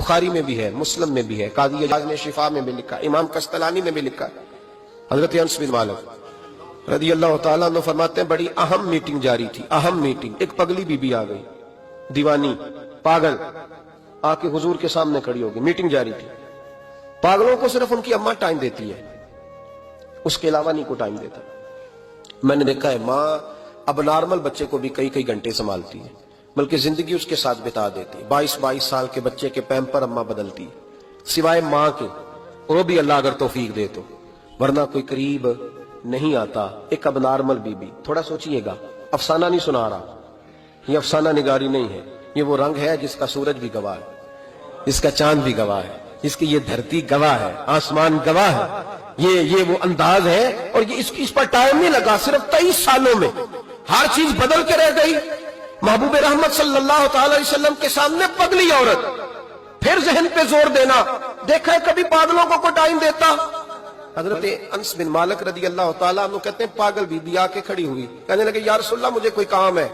बुखारी में भी है, मुस्लिम में भी है, काजी अजाज ने शिफा में भी लिखा, इमाम कस्तलानी ने भी लिखा। हजरत अनस बिन मालिक रदी अल्लाह तआला अन्हु फरमाते हैं, बड़ी अहम मीटिंग जारी थी, अहम मीटिंग। एक पगली बीबी आ गई, दीवानी, पागल, आके हुजूर के सामने खड़ी होगी, मीटिंग जारी थी। पागलों को सिर्फ उनकी अम्मा टाइम देती है, उसके अलावा नहीं को टाइम देता। मैंने देखा है माँ अब नॉर्मल बच्चे को भी कई कई घंटे संभालती है, बल्कि जिंदगी उसके साथ बिता देती है। 22-22 साल के बच्चे के पैम्पर अम्मा बदलती है, सिवाय माँ के, वो भी अल्लाह अगर तौफीक दे तो, वरना कोई करीब नहीं आता। एक अब नॉर्मल बीबी, थोड़ा सोचिएगा, अफसाना नहीं सुना रहा, ये अफसाना निगारी नहीं है, ये वो रंग है जिसका सूरज भी गवाह है, इसका चांद भी गवाह है, इसकी ये धरती गवाह है, आसमान गवाह है, ये वो अंदाज है। और ये इस पर टाइम नहीं लगा, सिर्फ 23 सालों में हर चीज बदल के रह गई। महबूब रहमत सल्लल्लाहु अलैहि वसल्लम के सामने पगली औरत, फिर जहन पे जोर देना। देखा है कभी पागलों को टाइम देता? हजरत अनस बिन मालिक रदी अल्लाह तआला अन्हु कहते हैं, पागल बीबी आके खड़ी हुई, कहने लगे या रसूलल्लाह मुझे कोई काम है।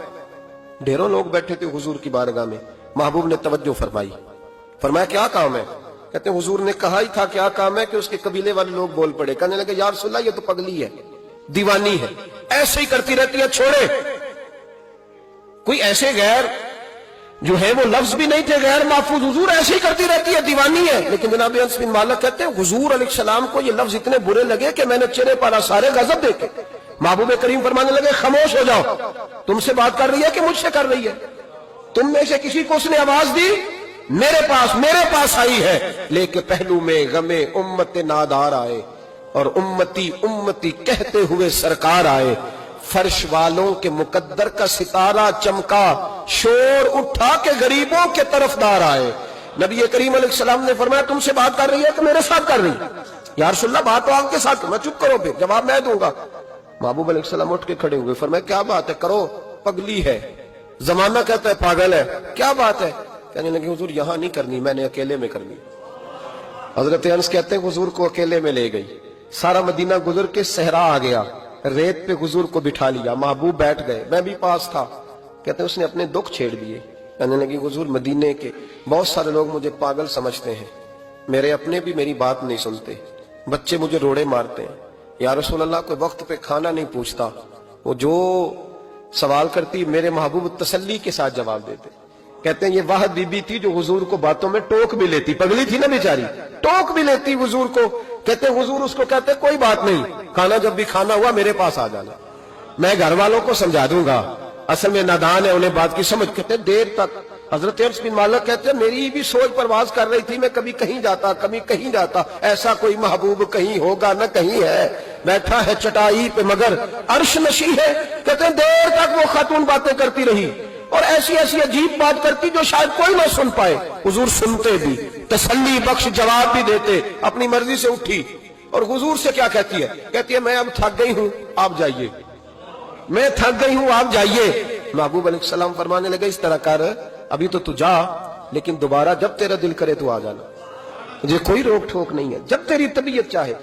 ढेरों लोग बैठे थे हुजूर की बारगाह में, महबूब ने तवज्जो फरमाई, फरमाया क्या काम है? कहते हैं हुजूर ने कहा ही था क्या काम है कि उसके कबीले वाले लोग बोल पड़े, कहने लगे या रसूलल्लाह ये तो पगली है, दीवानी है, ऐसे ही करती रहती है, छोड़े। कोई ऐसे गैर जो है वो लफ्ज भी नहीं थे गैर महफूज, हुजूर ऐसे ही करती रहती है, दीवानी है। लेकिन जनाब अनस बिन मालिक कहते हैं हुजूर अलैहिस्सलाम को ये लफ्ज इतने बुरे लगे कि मैंने चेहरे पर सारे गजब देखे। महबूब करीम फरमाने लगे खामोश हो जाओ, तुमसे बात कर रही है कि मुझसे कर रही है? तुम में से किसी को उसने आवाज दी? मेरे पास आई है, लेके पहलू में गमे उम्मत नादार आए और उम्मती उम्मती कहते हुए सरकार आए। फर्श वालों के मुकद्दर का सितारा चमका, शोर उठा के गरीबों के तरफदार आए। नबी करीम अलैहिस्सलाम ने फरमाया तुमसे बात कर रही है कि मेरे साथ कर रही है? या रसूलल्लाह बात तो आपके साथ, मैं चुप करो, फिर जवाब मैं दूंगा। महबूब अलैहिस्सलाम उठ के खड़े हुए, फरमाया क्या बात है, करो, पगली है, जमाना कहता है पागल है, क्या बात है? कहने लगे हुजूर यहां नहीं करनी, मैंने अकेले में करनी। हजरत अनस कहते हैं हुजूर को अकेले में ले गई, सारा मदीना गुजर के सहरा आ गया, रेत पे हुजूर को बिठा लिया, महबूब बैठ गए, मैं भी पास था। कहते हैं उसने अपने दुख छेड़ दिए, कहने लगी हुजूर मदीने के बहुत सारे लोग मुझे पागल समझते हैं, मेरे अपने भी मेरी बात नहीं सुनते, बच्चे मुझे रोड़े मारते हैं, या रसूल अल्लाह कोई वक्त पे खाना नहीं पूछता, वो जो सवाल करती मेरे महबूब तसल्ली के साथ जवाब देते। कहते हैं ये वाह बीबी थी जो हुजूर को बातों में टोक भी लेती, पगली थी ना बेचारी, टोक भी लेती हुजूर को। कहते हुजूर उसको कहते कोई बात नहीं, खाना जब भी खाना हुआ मेरे पास आ जाना, मैं घर वालों को समझा दूंगा, असल में नादान है, उन्हें बात की समझ। कहते देर तक हजरत अनस बिन मालिक कहते हैं मेरी भी सोच परवाज कर रही थी, मैं कभी कहीं जाता कभी कहीं जाता, ऐसा कोई महबूब कहीं होगा न कहीं है, बैठा है चटाई पे मगर अर्श नशी है। कहते हैं देर तक वो खातून बातें करती रही और ऐसी ऐसी अजीब बात करती जो शायद कोई ना सुन पाए। हुजूर सुनते भी, तसल्ली बख्श जवाब भी देते, अपनी मर्जी से उठी और हुजूर से क्या कहती है? कहती है मैं अब थक गई हूं, आप जाइए, मैं थक गई हूं, आप जाइए। महबूब अलैहिस्सलाम फरमाने लगे इस तरह कर, अभी तो तू जा, लेकिन दोबारा जब तेरा दिल करे तू आ जाना, मुझे कोई रोक ठोक नहीं है, जब तेरी तबीयत चाहे।